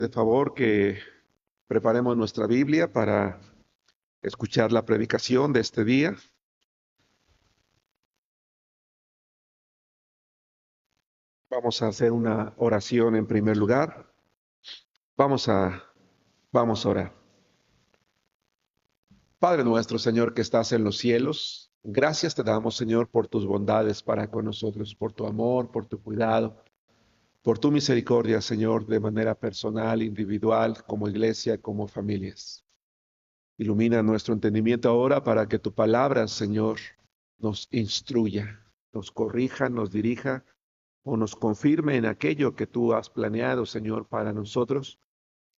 De favor que preparemos nuestra Biblia para escuchar la predicación de este día. Vamos a hacer una oración en primer lugar. Vamos a, vamos a orar. Padre nuestro, Señor, que estás en los cielos, gracias te damos, Señor, por tus bondades para con nosotros, por tu amor, por tu cuidado, por tu misericordia, Señor, de manera personal, individual, como iglesia, como familias. Ilumina nuestro entendimiento ahora para que tu palabra, Señor, nos instruya, nos corrija, nos dirija o nos confirme en aquello que tú has planeado, Señor, para nosotros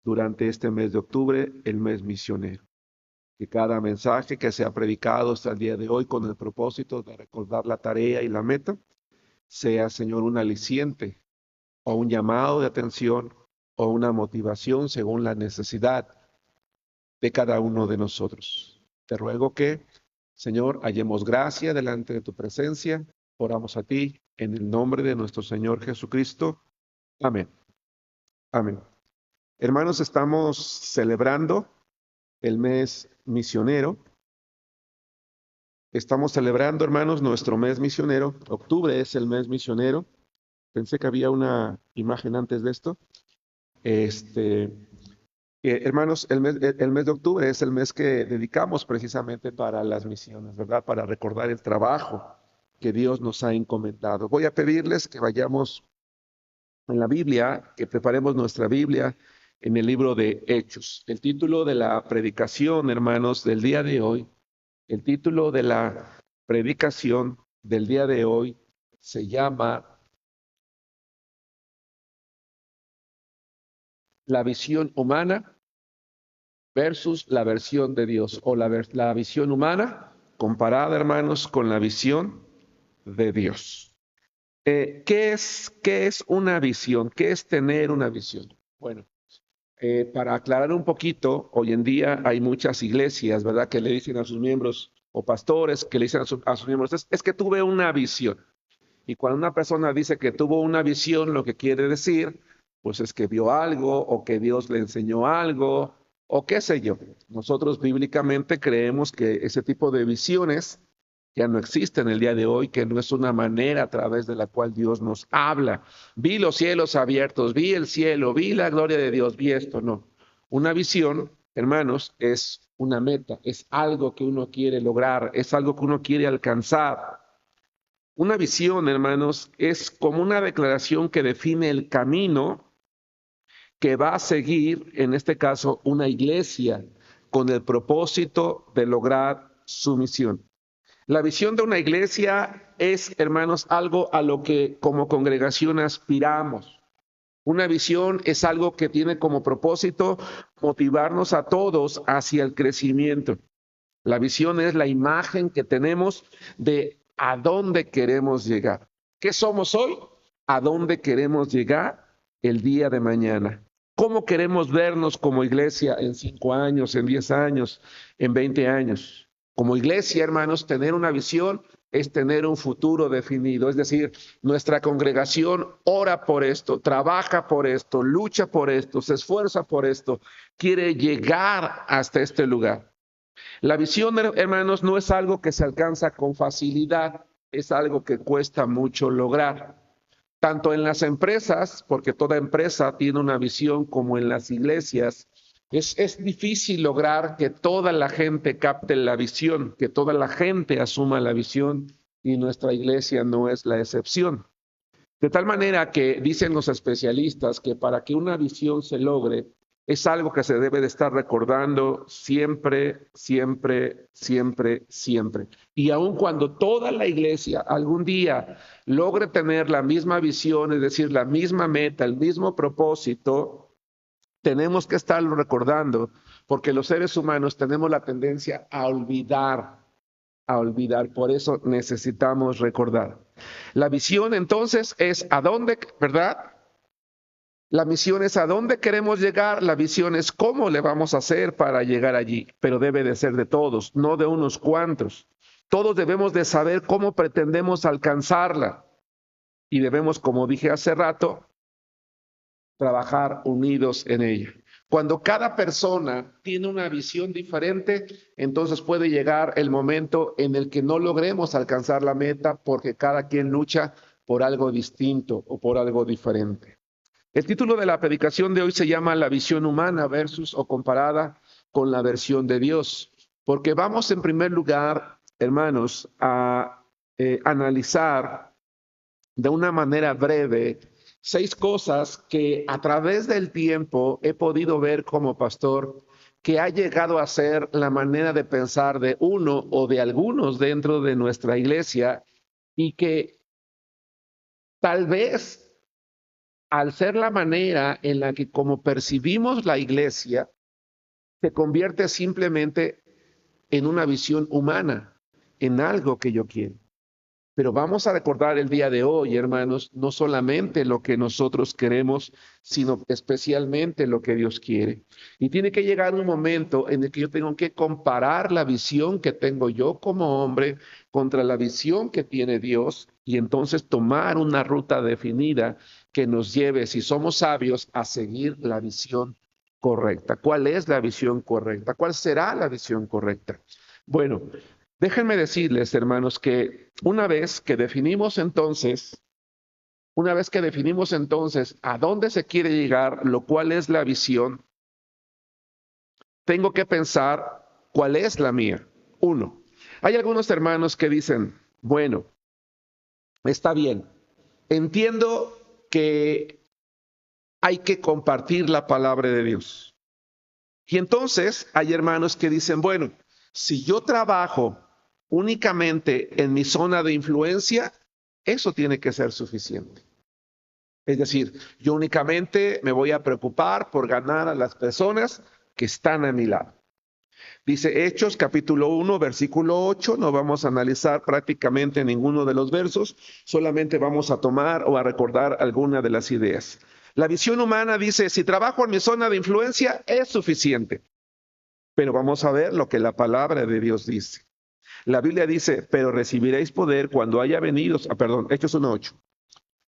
durante este mes de octubre, el mes misionero. Que cada mensaje que se ha predicado hasta el día de hoy con el propósito de recordar la tarea y la meta, sea, Señor, un aliciente o un llamado de atención o una motivación según la necesidad de cada uno de nosotros. Te ruego que, Señor, hallemos gracia delante de tu presencia. Oramos a ti en el nombre de nuestro Señor Jesucristo. Amén. Amén. Hermanos, estamos celebrando el mes misionero. Estamos celebrando, hermanos, nuestro mes misionero. Octubre es el mes misionero. Pensé que había una imagen antes de esto. Hermanos, el mes de octubre es el mes que dedicamos precisamente para las misiones, ¿verdad? Para recordar el trabajo que Dios nos ha encomendado. Voy a pedirles que vayamos en la Biblia, que preparemos nuestra Biblia en el libro de Hechos. El título de la predicación, hermanos, del día de hoy, el título de la predicación del día de hoy se llama La visión humana versus la versión de Dios, o la visión humana comparada, hermanos, con la visión de Dios. ¿Qué es una visión? ¿Qué es tener una visión? Bueno, para aclarar un poquito, hoy en día hay muchas iglesias, ¿verdad?, que le dicen a sus miembros, o pastores que le dicen a sus miembros, es que tuve una visión. Y cuando una persona dice que tuvo una visión, lo que quiere decir, pues es que vio algo, o que Dios le enseñó algo, o qué sé yo. Nosotros bíblicamente creemos que ese tipo de visiones ya no existen el día de hoy, que no es una manera a través de la cual Dios nos habla. Vi los cielos abiertos, vi el cielo, vi la gloria de Dios, vi esto. No. Una visión, hermanos, es una meta, es algo que uno quiere lograr, es algo que uno quiere alcanzar. Una visión, hermanos, es como una declaración que define el camino que va a seguir, en este caso, una iglesia con el propósito de lograr su misión. La visión de una iglesia es, hermanos, algo a lo que como congregación aspiramos. Una visión es algo que tiene como propósito motivarnos a todos hacia el crecimiento. La visión es la imagen que tenemos de a dónde queremos llegar. ¿Qué somos hoy? ¿A dónde queremos llegar el día de mañana? ¿Cómo queremos vernos como iglesia en 5 años, en 10 años, en 20 años? Como iglesia, hermanos, tener una visión es tener un futuro definido. Es decir, nuestra congregación ora por esto, trabaja por esto, lucha por esto, se esfuerza por esto, quiere llegar hasta este lugar. La visión, hermanos, no es algo que se alcanza con facilidad, es algo que cuesta mucho lograr. Tanto en las empresas, porque toda empresa tiene una visión, como en las iglesias, es difícil lograr que toda la gente capte la visión, que toda la gente asuma la visión, y nuestra iglesia no es la excepción. De tal manera que dicen los especialistas que para que una visión se logre, es algo que se debe de estar recordando siempre, siempre, siempre, siempre. Y aun cuando toda la iglesia algún día logre tener la misma visión, es decir, la misma meta, el mismo propósito, tenemos que estarlo recordando, porque los seres humanos tenemos la tendencia a olvidar. Por eso necesitamos recordar. La visión entonces es a dónde, ¿verdad? La misión es a dónde queremos llegar, la visión es cómo le vamos a hacer para llegar allí, pero debe de ser de todos, no de unos cuantos. Todos debemos de saber cómo pretendemos alcanzarla, y debemos, como dije hace rato, trabajar unidos en ella. Cuando cada persona tiene una visión diferente, entonces puede llegar el momento en el que no logremos alcanzar la meta porque cada quien lucha por algo distinto o por algo diferente. El título de la predicación de hoy se llama La visión humana versus o comparada con la versión de Dios, porque vamos en primer lugar, hermanos, a analizar de una manera breve 6 cosas que a través del tiempo he podido ver como pastor que ha llegado a ser la manera de pensar de uno o de algunos dentro de nuestra iglesia y que tal vez al ser la manera en la que como percibimos la iglesia, se convierte simplemente en una visión humana, en algo que yo quiero. Pero vamos a recordar el día de hoy, hermanos, no solamente lo que nosotros queremos, sino especialmente lo que Dios quiere. Y tiene que llegar un momento en el que yo tengo que comparar la visión que tengo yo como hombre contra la visión que tiene Dios y entonces tomar una ruta definida que nos lleve, si somos sabios, a seguir la visión correcta. ¿Cuál es la visión correcta? ¿Cuál será la visión correcta? Bueno, déjenme decirles, hermanos, que una vez que definimos entonces a dónde se quiere llegar, lo cual es la visión, tengo que pensar cuál es la mía. Uno, hay algunos hermanos que dicen, bueno, está bien, entiendo que hay que compartir la palabra de Dios. Y entonces hay hermanos que dicen, bueno, si yo trabajo únicamente en mi zona de influencia, eso tiene que ser suficiente. Es decir, yo únicamente me voy a preocupar por ganar a las personas que están a mi lado. Dice Hechos capítulo 1, versículo 8, no vamos a analizar prácticamente ninguno de los versos, solamente vamos a tomar o a recordar alguna de las ideas. La visión humana dice, si trabajo en mi zona de influencia, es suficiente. Pero vamos a ver lo que la palabra de Dios dice. La Biblia dice, pero recibiréis poder cuando haya venido, Hechos 1:8.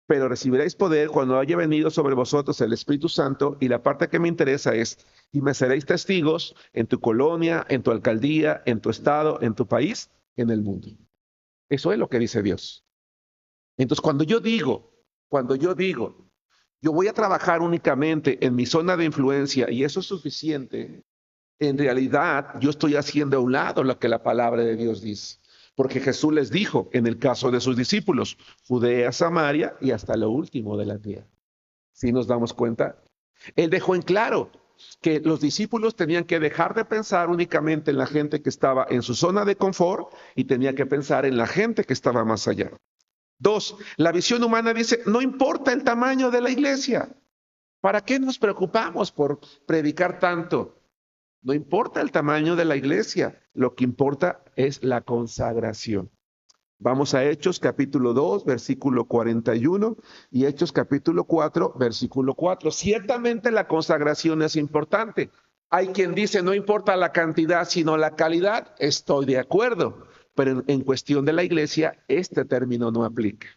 Pero recibiréis poder cuando haya venido sobre vosotros el Espíritu Santo, y la parte que me interesa es, y me seréis testigos en tu colonia, en tu alcaldía, en tu estado, en tu país, en el mundo. Eso es lo que dice Dios. Entonces, cuando yo digo, yo voy a trabajar únicamente en mi zona de influencia y eso es suficiente, en realidad yo estoy haciendo a un lado lo que la palabra de Dios dice. Porque Jesús les dijo, en el caso de sus discípulos, Judea, Samaria y hasta lo último de la tierra. ¿Sí nos damos cuenta? Él dejó en claro que los discípulos tenían que dejar de pensar únicamente en la gente que estaba en su zona de confort y tenía que pensar en la gente que estaba más allá. 2, la visión humana dice, no importa el tamaño de la iglesia. ¿Para qué nos preocupamos por predicar tanto? No importa el tamaño de la iglesia, lo que importa es la consagración. Vamos a Hechos capítulo 2, versículo 41 y Hechos capítulo 4, versículo 4. Ciertamente la consagración es importante. Hay quien dice no importa la cantidad sino la calidad. Estoy de acuerdo, pero en cuestión de la iglesia este término no aplica.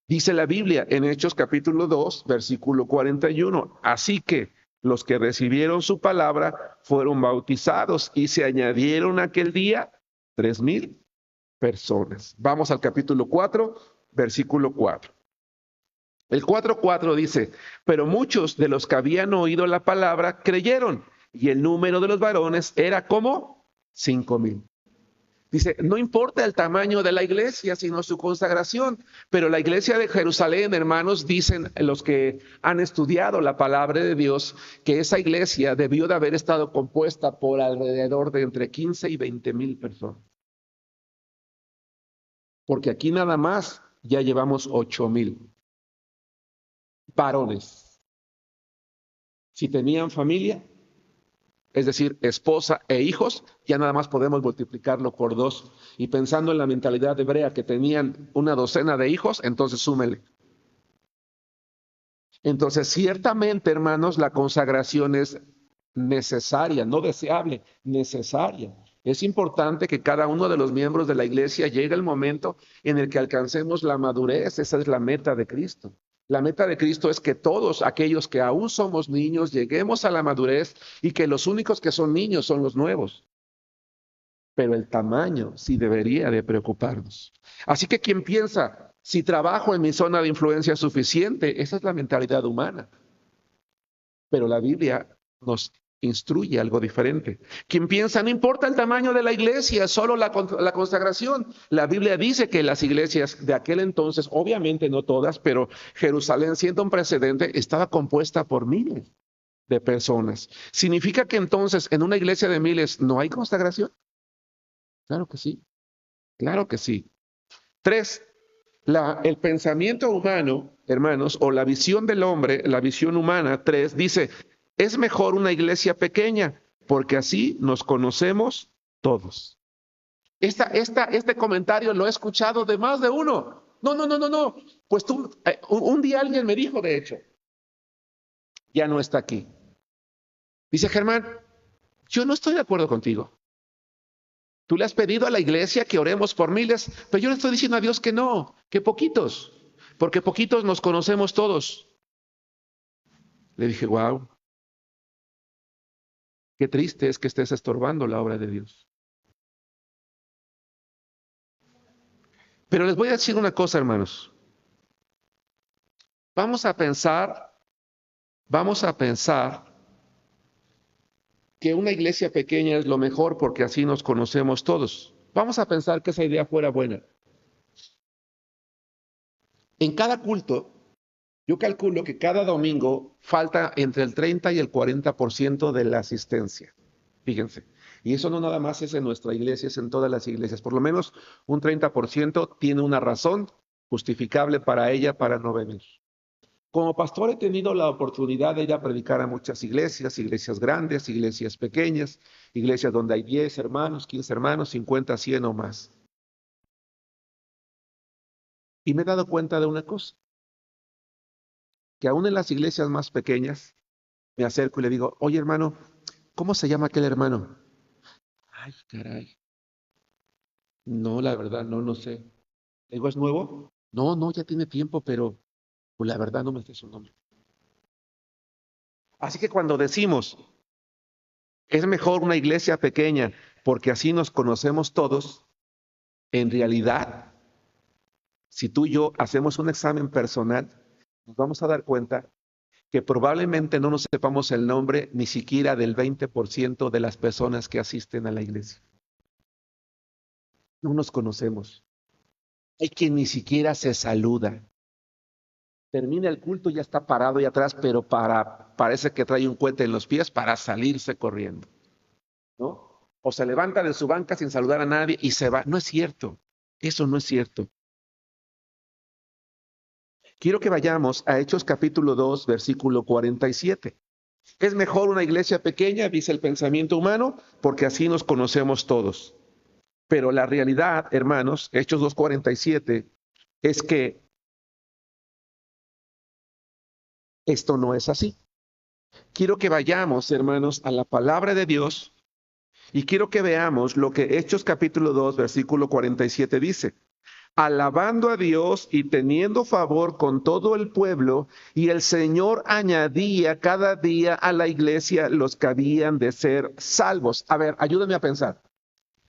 Dice la Biblia en Hechos capítulo 2, versículo 41. Así que los que recibieron su palabra fueron bautizados y se añadieron aquel día 3,000 personas. Vamos al capítulo 4, versículo 4. El 4:4 dice, pero muchos de los que habían oído la palabra creyeron y el número de los varones era como 5,000. Dice, no importa el tamaño de la iglesia, sino su consagración. Pero la iglesia de Jerusalén, hermanos, dicen los que han estudiado la palabra de Dios, que esa iglesia debió de haber estado compuesta por alrededor de entre 15 y 20,000 personas. Porque aquí nada más ya llevamos 8,000 varones. Si tenían familia, es decir, esposa e hijos, ya nada más podemos multiplicarlo por 2. Y pensando en la mentalidad hebrea que tenían una docena de hijos, entonces súmele. Entonces, ciertamente, hermanos, la consagración es necesaria, no deseable, necesaria. Es importante que cada uno de los miembros de la iglesia llegue el momento en el que alcancemos la madurez. Esa es la meta de Cristo. La meta de Cristo es que todos aquellos que aún somos niños lleguemos a la madurez y que los únicos que son niños son los nuevos. Pero el tamaño sí debería de preocuparnos. Así que quien piensa, si trabajo en mi zona de influencia es suficiente, esa es la mentalidad humana. Pero la Biblia nos instruye algo diferente. Quien piensa, no importa el tamaño de la iglesia, solo la consagración. La Biblia dice que las iglesias de aquel entonces, obviamente no todas, pero Jerusalén, siendo un precedente, estaba compuesta por miles de personas. ¿Significa que entonces en una iglesia de miles no hay consagración? Claro que sí, claro que sí. 3, el pensamiento humano, hermanos, o la visión del hombre, la visión humana, 3, dice, es mejor una iglesia pequeña, porque así nos conocemos todos. Este comentario lo he escuchado de más de uno. No. Pues un día alguien me dijo, de hecho, ya no está aquí. Dice, Germán, yo no estoy de acuerdo contigo. Tú le has pedido a la iglesia que oremos por miles, pero yo le estoy diciendo a Dios que no, que poquitos, porque poquitos nos conocemos todos. Le dije, wow, qué triste es que estés estorbando la obra de Dios. Pero les voy a decir una cosa, hermanos. Vamos a pensar que una iglesia pequeña es lo mejor porque así nos conocemos todos. Vamos a pensar que esa idea fuera buena. En cada culto, yo calculo que cada domingo falta entre el 30 y el 40% de la asistencia. Fíjense. Y eso no nada más es en nuestra iglesia, es en todas las iglesias. Por lo menos un 30% tiene una razón justificable para ella para no venir. Como pastor he tenido la oportunidad de ir a predicar a muchas iglesias, iglesias grandes, iglesias pequeñas, iglesias donde hay 10 hermanos, 15 hermanos, 50, 100 o más. Y me he dado cuenta de una cosa, que aún en las iglesias más pequeñas, me acerco y le digo, oye hermano, ¿cómo se llama aquel hermano? Ay, caray. No, la verdad, no sé. Le digo, ¿es nuevo? No, ya tiene tiempo, pero pues, la verdad no me sé su nombre. Así que cuando decimos, es mejor una iglesia pequeña porque así nos conocemos todos, en realidad, si tú y yo hacemos un examen personal, nos vamos a dar cuenta que probablemente no nos sepamos el nombre ni siquiera del 20% de las personas que asisten a la iglesia. No nos conocemos. Hay quien ni siquiera se saluda. Termina el culto y ya está parado ahí atrás, pero parece que trae un cohete en los pies para salirse corriendo, ¿no? O se levanta de su banca sin saludar a nadie y se va. No es cierto. Eso no es cierto. Quiero que vayamos a Hechos capítulo 2, versículo 47. Es mejor una iglesia pequeña, dice el pensamiento humano, porque así nos conocemos todos. Pero la realidad, hermanos, Hechos 2:47, es que esto no es así. Quiero que vayamos, hermanos, a la palabra de Dios y quiero que veamos lo que Hechos capítulo 2, versículo 47 dice. Alabando a Dios y teniendo favor con todo el pueblo, y el Señor añadía cada día a la iglesia los que habían de ser salvos. A ver, ayúdame a pensar.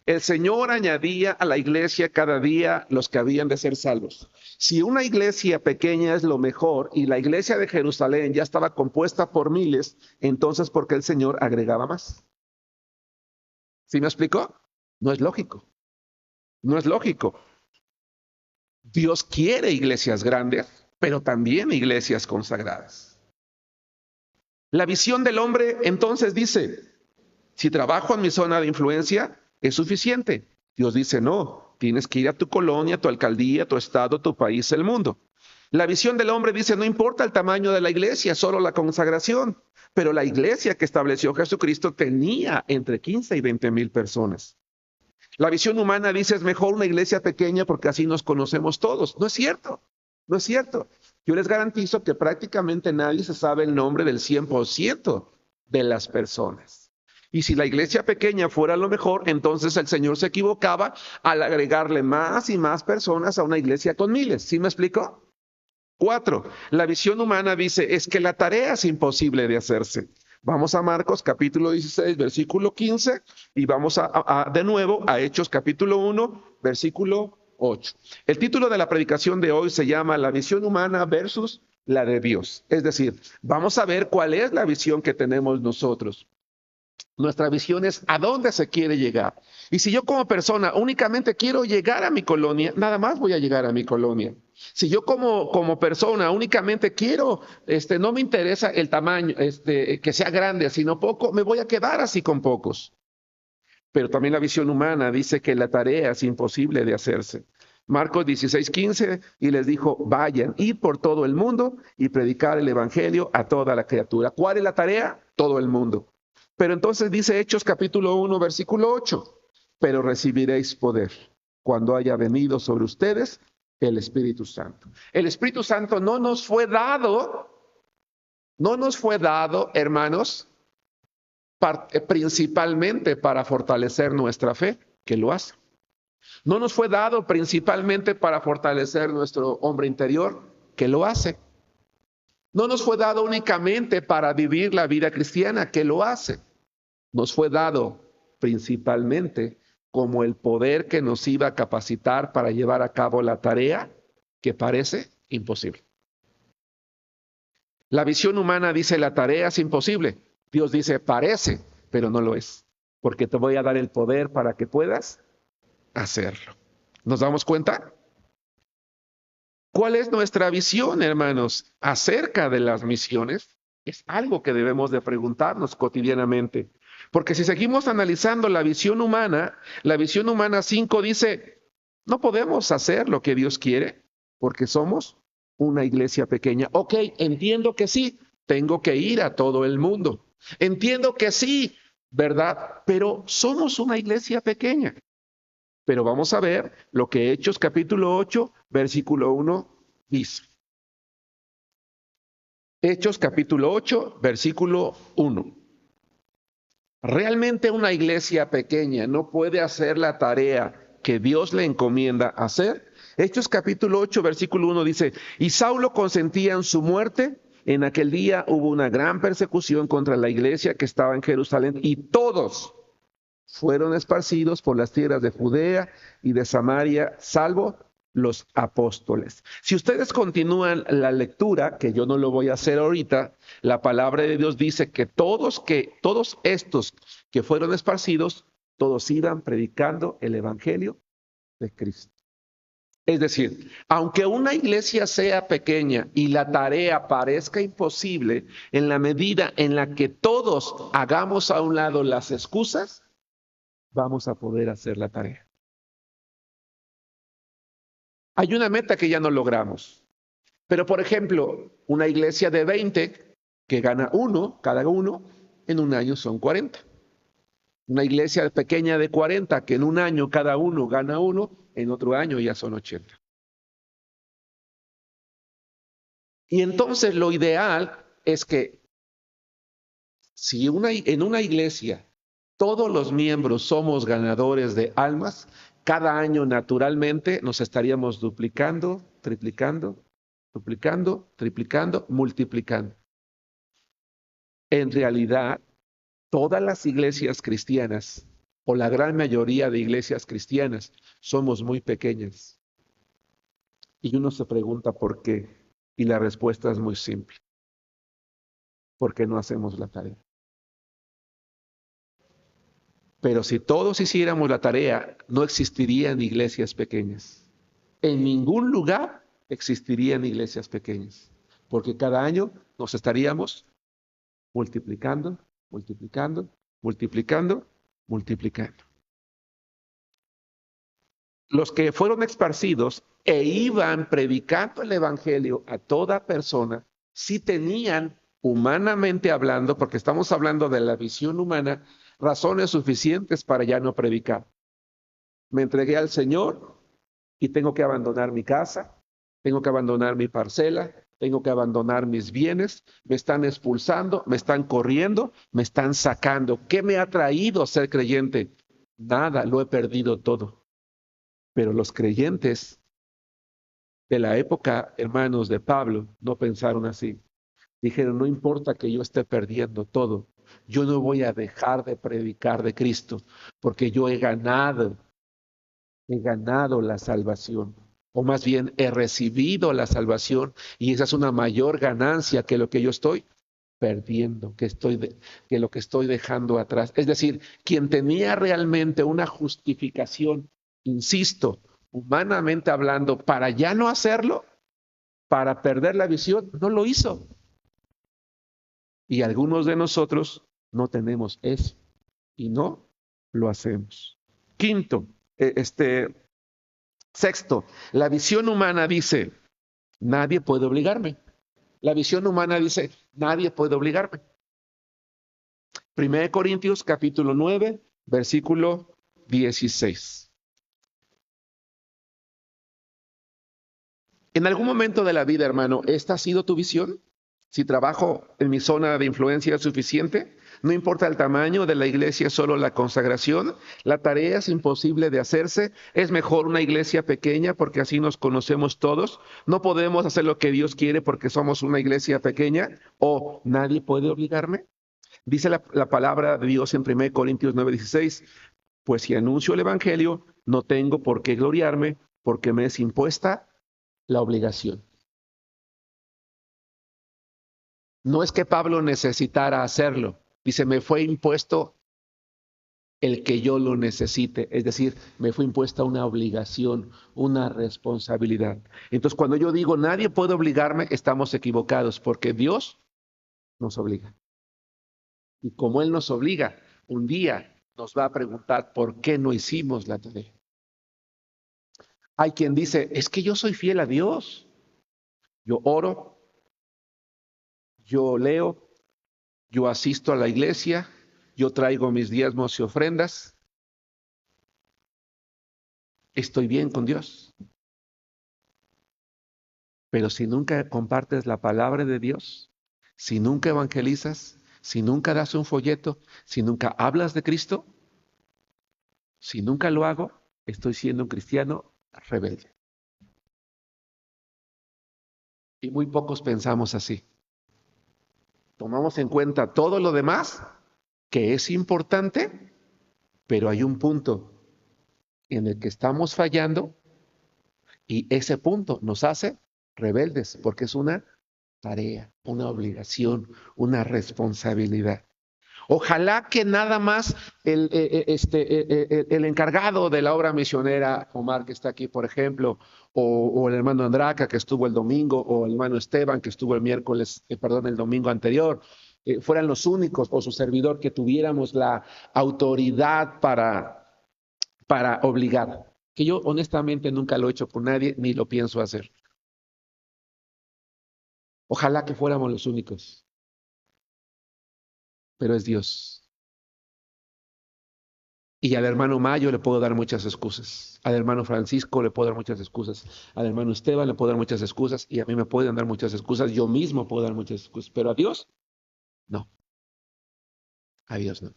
El Señor añadía a la iglesia cada día los que habían de ser salvos. Si una iglesia pequeña es lo mejor y la iglesia de Jerusalén ya estaba compuesta por miles, entonces ¿por qué el Señor agregaba más? ¿Sí me explicó? No es lógico. No es lógico. Dios quiere iglesias grandes, pero también iglesias consagradas. La visión del hombre entonces dice, si trabajo en mi zona de influencia, es suficiente. Dios dice, no, tienes que ir a tu colonia, tu alcaldía, tu estado, tu país, el mundo. La visión del hombre dice, no importa el tamaño de la iglesia, solo la consagración. Pero la iglesia que estableció Jesucristo tenía entre 15 y 20 mil personas. La visión humana dice, es mejor una iglesia pequeña porque así nos conocemos todos. No es cierto, no es cierto. Yo les garantizo que prácticamente nadie se sabe el nombre del 100% de las personas. Y si la iglesia pequeña fuera lo mejor, entonces el Señor se equivocaba al agregarle más y más personas a una iglesia con miles. ¿Sí me explico? 4. La visión humana dice, es que la tarea es imposible de hacerse. Vamos a Marcos capítulo 16, versículo 15, y vamos de nuevo a Hechos capítulo 1, versículo 8. El título de la predicación de hoy se llama La visión humana versus la de Dios. Es decir, vamos a ver cuál es la visión que tenemos nosotros. Nuestra visión es a dónde se quiere llegar. Y si yo como persona únicamente quiero llegar a mi colonia, nada más voy a llegar a mi colonia. Si yo como persona únicamente quiero, no me interesa el tamaño, que sea grande, sino poco, me voy a quedar así con pocos. Pero también la visión humana dice que la tarea es imposible de hacerse. Marcos 16:15, y les dijo, vayan, id por todo el mundo y predicar el evangelio a toda la criatura. ¿Cuál es la tarea? Todo el mundo. Pero entonces dice Hechos capítulo 1, versículo 8, pero recibiréis poder cuando haya venido sobre ustedes el Espíritu Santo. El Espíritu Santo no nos fue dado, hermanos, principalmente para fortalecer nuestra fe, que lo hace. No nos fue dado principalmente para fortalecer nuestro hombre interior, que lo hace. No nos fue dado únicamente para vivir la vida cristiana, que lo hace. Nos fue dado principalmente como el poder que nos iba a capacitar para llevar a cabo la tarea que parece imposible. La visión humana dice la tarea es imposible. Dios dice parece, pero no lo es, porque te voy a dar el poder para que puedas hacerlo. ¿Nos damos cuenta? ¿Cuál es nuestra visión, hermanos, acerca de las misiones? Es algo que debemos de preguntarnos cotidianamente. Porque si seguimos analizando la visión humana 5 dice, no podemos hacer lo que Dios quiere porque somos una iglesia pequeña. Ok, entiendo que sí, tengo que ir a todo el mundo. Entiendo que sí, ¿verdad? Pero somos una iglesia pequeña. Pero vamos a ver lo que Hechos capítulo 8, versículo 1 dice. Hechos capítulo 8, versículo 1. Realmente una iglesia pequeña no puede hacer la tarea que Dios le encomienda hacer. Hechos capítulo 8, versículo 1 dice, y Saulo consentía en su muerte. En aquel día hubo una gran persecución contra la iglesia que estaba en Jerusalén y todos fueron esparcidos por las tierras de Judea y de Samaria, salvo los apóstoles. Si ustedes continúan la lectura, que yo no lo voy a hacer ahorita, la palabra de Dios dice que todos estos que fueron esparcidos, todos iban predicando el evangelio de Cristo. Es decir, aunque una iglesia sea pequeña y la tarea parezca imposible, en la medida en la que todos hagamos a un lado las excusas, vamos a poder hacer la tarea. Hay una meta que ya no logramos. Pero, por ejemplo, una iglesia de 20 que gana uno, cada uno, en un año son 40. Una iglesia pequeña de 40 que en un año cada uno gana uno, en otro año ya son 80. Y entonces lo ideal es que si en una iglesia todos los miembros somos ganadores de almas, cada año naturalmente nos estaríamos duplicando, triplicando, duplicando, triplicando, multiplicando. En realidad, todas las iglesias cristianas, o la gran mayoría de iglesias cristianas, somos muy pequeñas. Y uno se pregunta por qué, y la respuesta es muy simple. Porque no hacemos la tarea. Pero si todos hiciéramos la tarea, no existirían iglesias pequeñas. En ningún lugar existirían iglesias pequeñas, porque cada año nos estaríamos multiplicando, multiplicando, multiplicando, multiplicando. Los que fueron esparcidos e iban predicando el evangelio a toda persona, sí tenían, humanamente hablando, porque estamos hablando de la visión humana, razones suficientes para ya no predicar. Me entregué al Señor y tengo que abandonar mi casa, tengo que abandonar mi parcela, tengo que abandonar mis bienes, me están expulsando, me están corriendo, me están sacando. ¿Qué me ha traído ser creyente? Nada, lo he perdido todo. Pero los creyentes de la época, hermanos, de Pablo, no pensaron así. Dijeron, no importa que yo esté perdiendo todo, yo no voy a dejar de predicar de Cristo, porque yo he ganado la salvación, o más bien he recibido la salvación, y esa es una mayor ganancia que lo que yo estoy perdiendo, que lo que estoy dejando atrás. Es decir, quien tenía realmente una justificación, insisto, humanamente hablando, para ya no hacerlo, para perder la visión, no lo hizo. Y algunos de nosotros no tenemos eso y no lo hacemos. Quinto, sexto, la visión humana dice, nadie puede obligarme. La visión humana dice, nadie puede obligarme. 1 Corintios capítulo 9, versículo 16. En algún momento de la vida, hermano, ¿esta ha sido tu visión? Si trabajo en mi zona de influencia es suficiente, no importa el tamaño de la iglesia, solo la consagración, la tarea es imposible de hacerse, es mejor una iglesia pequeña porque así nos conocemos todos, no podemos hacer lo que Dios quiere porque somos una iglesia pequeña, o nadie puede obligarme. Dice la palabra de Dios en 1 Corintios 9:16, pues si anuncio el evangelio, no tengo por qué gloriarme porque me es impuesta la obligación. No es que Pablo necesitara hacerlo. Dice, me fue impuesto el que yo lo necesite. Es decir, me fue impuesta una obligación, una responsabilidad. Entonces, cuando yo digo, nadie puede obligarme, estamos equivocados, porque Dios nos obliga. Y como Él nos obliga, un día nos va a preguntar por qué no hicimos la tarea. Hay quien dice, es que yo soy fiel a Dios. Yo oro, yo leo, yo asisto a la iglesia, yo traigo mis diezmos y ofrendas. Estoy bien con Dios. Pero si nunca compartes la palabra de Dios, si nunca evangelizas, si nunca das un folleto, si nunca hablas de Cristo, si nunca lo hago, estoy siendo un cristiano rebelde. Y muy pocos pensamos así. Tomamos en cuenta todo lo demás, que es importante, pero hay un punto en el que estamos fallando y ese punto nos hace rebeldes, porque es una tarea, una obligación, una responsabilidad. Ojalá que nada más el encargado de la obra misionera, Omar, que está aquí, por ejemplo, o el hermano Andraca, que estuvo el domingo, o el hermano Esteban, que estuvo el el domingo anterior, fueran los únicos, o su servidor, que tuviéramos la autoridad para obligar. Que yo honestamente nunca lo he hecho con nadie, ni lo pienso hacer. Ojalá que fuéramos los únicos, pero es Dios. Y al hermano Mayo le puedo dar muchas excusas. Al hermano Francisco le puedo dar muchas excusas. Al hermano Esteban le puedo dar muchas excusas. Y a mí me pueden dar muchas excusas. Yo mismo puedo dar muchas excusas. Pero a Dios, no. A Dios no.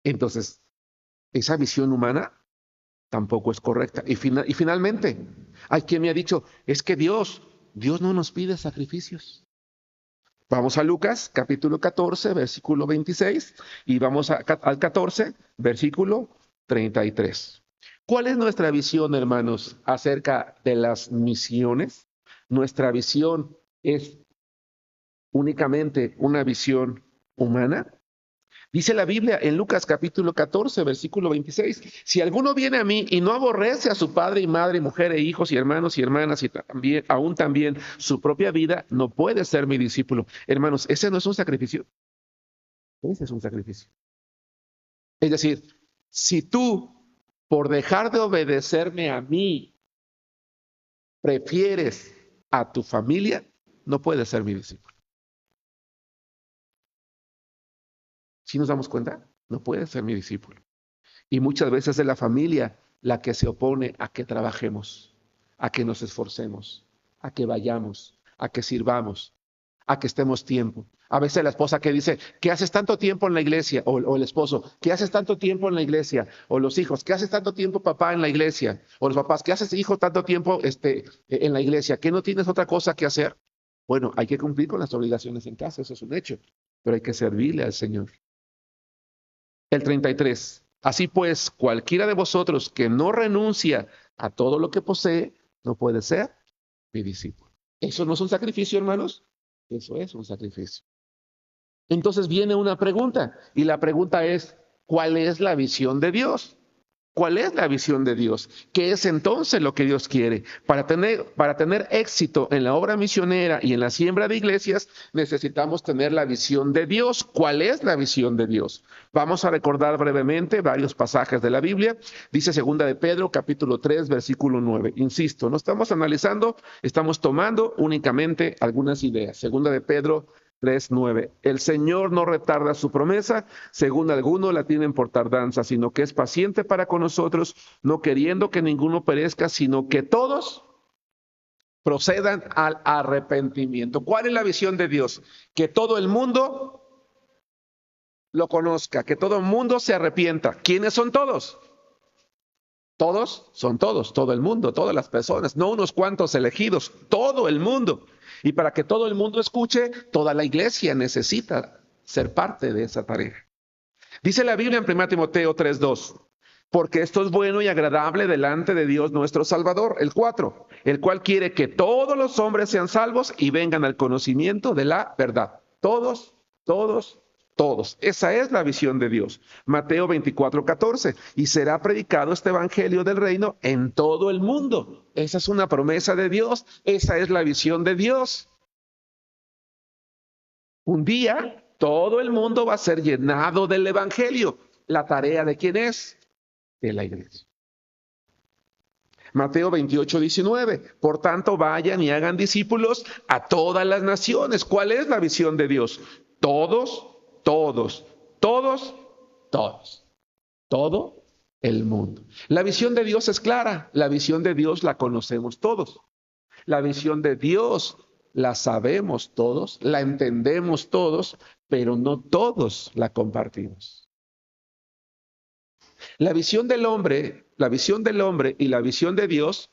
Entonces, esa visión humana tampoco es correcta. Y finalmente, hay quien me ha dicho, es que Dios no nos pide sacrificios. Vamos a Lucas, capítulo 14, versículo 26, y vamos al 14, versículo 33. ¿Cuál es nuestra visión, hermanos, acerca de las misiones? Nuestra visión es únicamente una visión humana. Dice la Biblia en Lucas capítulo 14, versículo 26, si alguno viene a mí y no aborrece a su padre y madre, mujer e hijos y hermanos y hermanas y aún también su propia vida, no puede ser mi discípulo. Hermanos, ese no es un sacrificio. Ese es un sacrificio. Es decir, si tú, por dejar de obedecerme a mí, prefieres a tu familia, no puedes ser mi discípulo. ¿Sí nos damos cuenta? No puedes ser mi discípulo. Y muchas veces es la familia la que se opone a que trabajemos, a que nos esforcemos, a que vayamos, a que sirvamos, a que estemos tiempo. A veces la esposa que dice, ¿qué haces tanto tiempo en la iglesia? O el esposo, ¿qué haces tanto tiempo en la iglesia? O los hijos, ¿qué haces tanto tiempo papá en la iglesia? O los papás, ¿qué haces hijo tanto tiempo en la iglesia? ¿Qué no tienes otra cosa que hacer? Bueno, hay que cumplir con las obligaciones en casa, eso es un hecho, pero hay que servirle al Señor. El 33. Así pues, cualquiera de vosotros que no renuncia a todo lo que posee, no puede ser mi discípulo. ¿Eso no es un sacrificio, hermanos? Eso es un sacrificio. Entonces viene una pregunta, y la pregunta es, ¿cuál es la visión de Dios? ¿Cuál es la visión de Dios? ¿Qué es entonces lo que Dios quiere? Para tener éxito en la obra misionera y en la siembra de iglesias, necesitamos tener la visión de Dios. ¿Cuál es la visión de Dios? Vamos a recordar brevemente varios pasajes de la Biblia. Dice 2 de Pedro, capítulo 3, versículo 9. Insisto, no estamos analizando, estamos tomando únicamente algunas ideas. 2 de Pedro 3:9. El Señor no retarda su promesa, según algunos la tienen por tardanza, sino que es paciente para con nosotros, no queriendo que ninguno perezca, sino que todos procedan al arrepentimiento. ¿Cuál es la visión de Dios? Que todo el mundo lo conozca, que todo el mundo se arrepienta. ¿Quiénes son todos? Todos son todos, todo el mundo, todas las personas, no unos cuantos elegidos, todo el mundo. Y para que todo el mundo escuche, toda la iglesia necesita ser parte de esa tarea. Dice la Biblia en 1 Timoteo 3:2, porque esto es bueno y agradable delante de Dios nuestro Salvador, el 4, el cual quiere que todos los hombres sean salvos y vengan al conocimiento de la verdad. Todos, todos, todos. Esa es la visión de Dios. Mateo 24:14. Y será predicado este evangelio del reino en todo el mundo. Esa es una promesa de Dios. Esa es la visión de Dios. Un día todo el mundo va a ser llenado del evangelio. ¿La tarea de quién es? De la iglesia. Mateo 28:19. Por tanto, vayan y hagan discípulos a todas las naciones. ¿Cuál es la visión de Dios? Todos, todos, todos, todos. Todo el mundo. La visión de Dios es clara. La visión de Dios la conocemos todos. La visión de Dios la sabemos todos, la entendemos todos, pero no todos la compartimos. La visión del hombre y la visión de Dios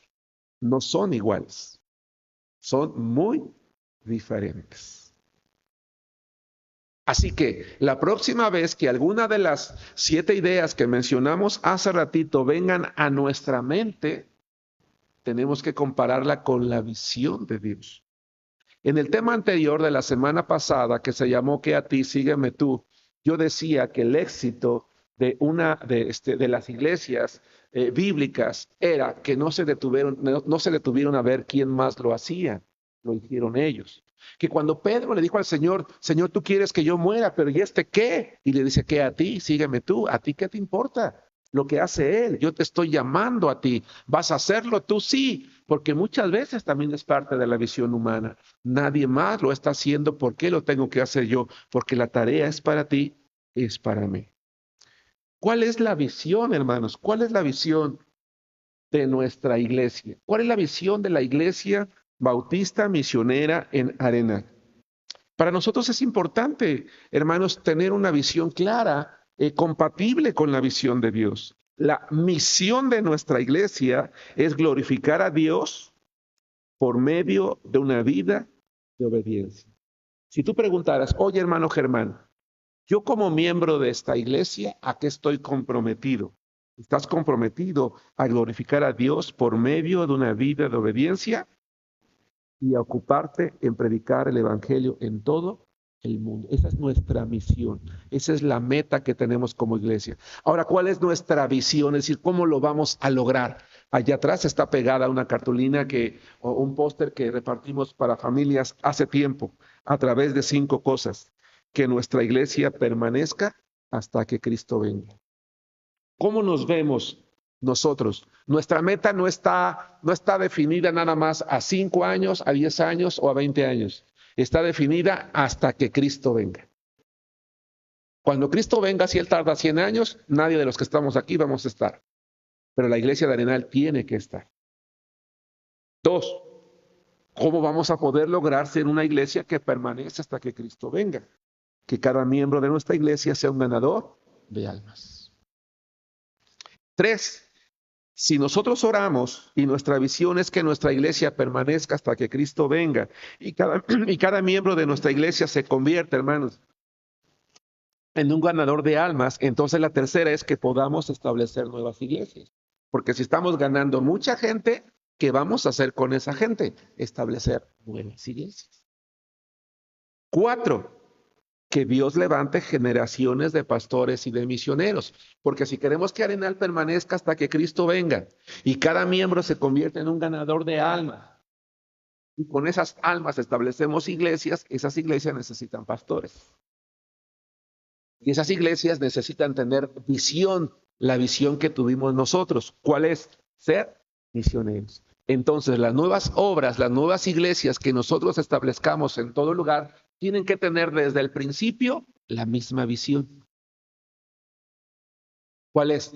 no son iguales. Son muy diferentes. Así que la próxima vez que alguna de las 7 ideas que mencionamos hace ratito vengan a nuestra mente, tenemos que compararla con la visión de Dios. En el tema anterior de la semana pasada, que se llamó ¿Qué a ti? Sígueme tú, yo decía que el éxito de las iglesias bíblicas era que no se detuvieron a ver quién más lo hacía, lo hicieron ellos. Que cuando Pedro le dijo al Señor, Señor, tú quieres que yo muera, pero ¿y este qué? Y le dice, ¿qué a ti? Sígueme tú, ¿a ti qué te importa? Lo que hace Él, yo te estoy llamando a ti, ¿vas a hacerlo tú? Sí, porque muchas veces también es parte de la visión humana. Nadie más lo está haciendo, ¿por qué lo tengo que hacer yo? Porque la tarea es para ti, es para mí. ¿Cuál es la visión, hermanos? ¿Cuál es la visión de nuestra iglesia? ¿Cuál es la visión de la iglesia bautista misionera en Arenal? Para nosotros es importante, hermanos, tener una visión clara, compatible con la visión de Dios. La misión de nuestra iglesia es glorificar a Dios por medio de una vida de obediencia. Si tú preguntaras, oye, hermano Germán, yo como miembro de esta iglesia, ¿a qué estoy comprometido? ¿Estás comprometido a glorificar a Dios por medio de una vida de obediencia y a ocuparte en predicar el evangelio en todo el mundo? Esa es nuestra misión. Esa es la meta que tenemos como iglesia. Ahora, ¿cuál es nuestra visión? Es decir, ¿cómo lo vamos a lograr? Allá atrás está pegada una cartulina o un póster que repartimos para familias hace tiempo a través de 5 cosas. Que nuestra iglesia permanezca hasta que Cristo venga. ¿Cómo nos vemos nosotros? Nuestra meta no está definida nada más a 5 años, a 10 años o a 20 años. Está definida hasta que Cristo venga. Cuando Cristo venga, si Él tarda 100 años, nadie de los que estamos aquí vamos a estar. Pero la iglesia de Arenal tiene que estar. 2, ¿Cómo vamos a poder lograr ser una iglesia que permanece hasta que Cristo venga? Que cada miembro de nuestra iglesia sea un ganador de almas. 3. Si nosotros oramos y nuestra visión es que nuestra iglesia permanezca hasta que Cristo venga y cada miembro de nuestra iglesia se convierta, hermanos, en un ganador de almas, entonces la tercera es que podamos establecer nuevas iglesias. Porque si estamos ganando mucha gente, ¿qué vamos a hacer con esa gente? Establecer nuevas iglesias. 4. Que Dios levante generaciones de pastores y de misioneros. Porque si queremos que Arenal permanezca hasta que Cristo venga y cada miembro se convierta en un ganador de almas, y con esas almas establecemos iglesias, esas iglesias necesitan pastores. Y esas iglesias necesitan tener visión, la visión que tuvimos nosotros. ¿Cuál es? Ser misioneros. Entonces, las nuevas obras, las nuevas iglesias que nosotros establezcamos en todo lugar, tienen que tener desde el principio la misma visión. ¿Cuál es?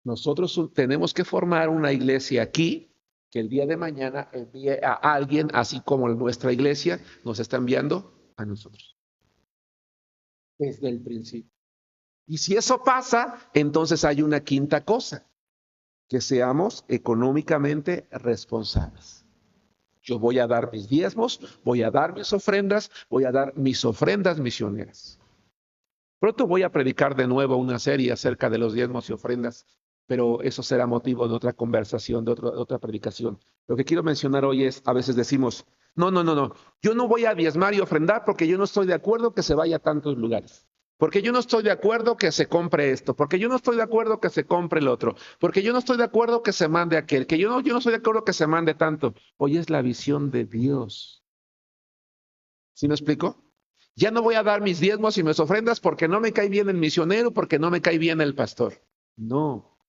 Nosotros tenemos que formar una iglesia aquí que el día de mañana envíe a alguien, así como nuestra iglesia nos está enviando a nosotros. Desde el principio. Y si eso pasa, entonces hay una quinta cosa, que seamos económicamente responsables. Yo voy a dar mis diezmos, voy a dar mis ofrendas, voy a dar mis ofrendas misioneras. Pronto voy a predicar de nuevo una serie acerca de los diezmos y ofrendas, pero eso será motivo de otra conversación, de otra predicación. Lo que quiero mencionar hoy es, a veces decimos, no, yo no voy a diezmar y ofrendar porque yo no estoy de acuerdo que se vaya a tantos lugares. Porque yo no estoy de acuerdo que se compre esto, porque yo no estoy de acuerdo que se compre el otro, porque yo no estoy de acuerdo que se mande aquel, que yo no estoy de acuerdo que se mande tanto. Hoy es la visión de Dios. ¿Sí me explico? Ya no voy a dar mis diezmos y mis ofrendas porque no me cae bien el misionero, porque no me cae bien el pastor. No.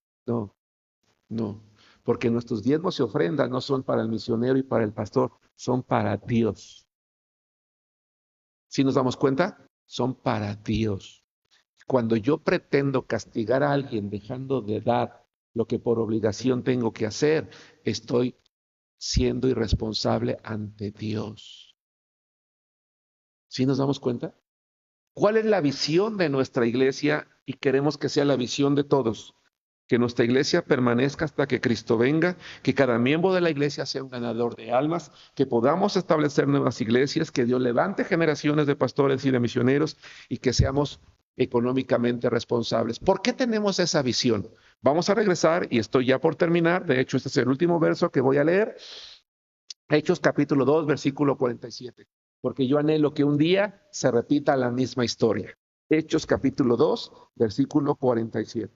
Porque nuestros diezmos y ofrendas no son para el misionero y para el pastor, son para Dios. ¿Sí nos damos cuenta? Son para Dios. Cuando yo pretendo castigar a alguien dejando de dar lo que por obligación tengo que hacer, estoy siendo irresponsable ante Dios. ¿Sí nos damos cuenta? ¿Cuál es la visión de nuestra iglesia? Y queremos que sea la visión de todos. Que nuestra iglesia permanezca hasta que Cristo venga, que cada miembro de la iglesia sea un ganador de almas, que podamos establecer nuevas iglesias, que Dios levante generaciones de pastores y de misioneros y que seamos económicamente responsables. ¿Por qué tenemos esa visión? Vamos a regresar y estoy ya por terminar. De hecho, este es el último verso que voy a leer. Hechos capítulo 2, versículo 47. Porque yo anhelo que un día se repita la misma historia. Hechos capítulo 2, versículo 47.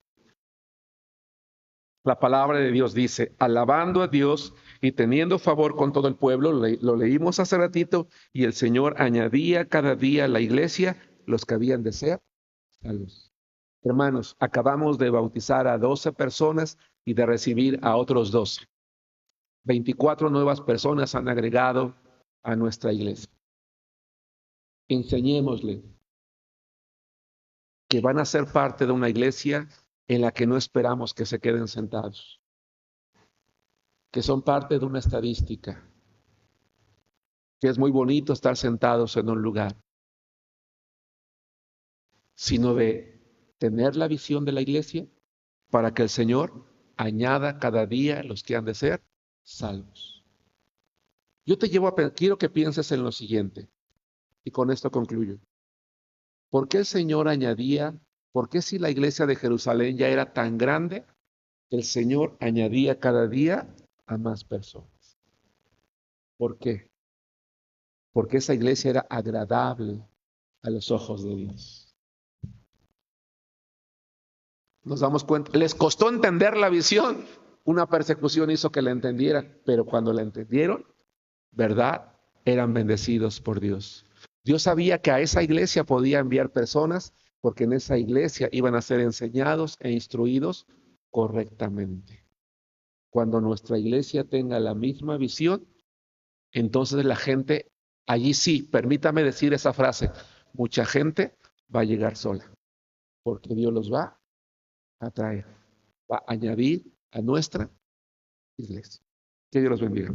La palabra de Dios dice, alabando a Dios y teniendo favor con todo el pueblo, lo leímos hace ratito, y el Señor añadía cada día a la iglesia los que habían de ser salvos. Hermanos, acabamos de bautizar a 12 personas y de recibir a otros 12. 24 nuevas personas han agregado a nuestra iglesia. Enseñémosle que van a ser parte de una iglesia en la que no esperamos que se queden sentados, que son parte de una estadística, que es muy bonito estar sentados en un lugar, sino de tener la visión de la iglesia para que el Señor añada cada día los que han de ser salvos. Yo te quiero que pienses en lo siguiente, y con esto concluyo. ¿Por qué el Señor añadía, por qué si la iglesia de Jerusalén ya era tan grande, el Señor añadía cada día a más personas? ¿Por qué? Porque esa iglesia era agradable a los ojos de Dios. Nos damos cuenta, les costó entender la visión, una persecución hizo que la entendieran, pero cuando la entendieron, ¿verdad? Eran bendecidos por Dios. Dios sabía que a esa iglesia podía enviar personas porque en esa iglesia iban a ser enseñados e instruidos correctamente. Cuando nuestra iglesia tenga la misma visión, entonces la gente, allí sí, permítame decir esa frase, mucha gente va a llegar sola, porque Dios los va a traer, va a añadir a nuestra iglesia. Que Dios los bendiga.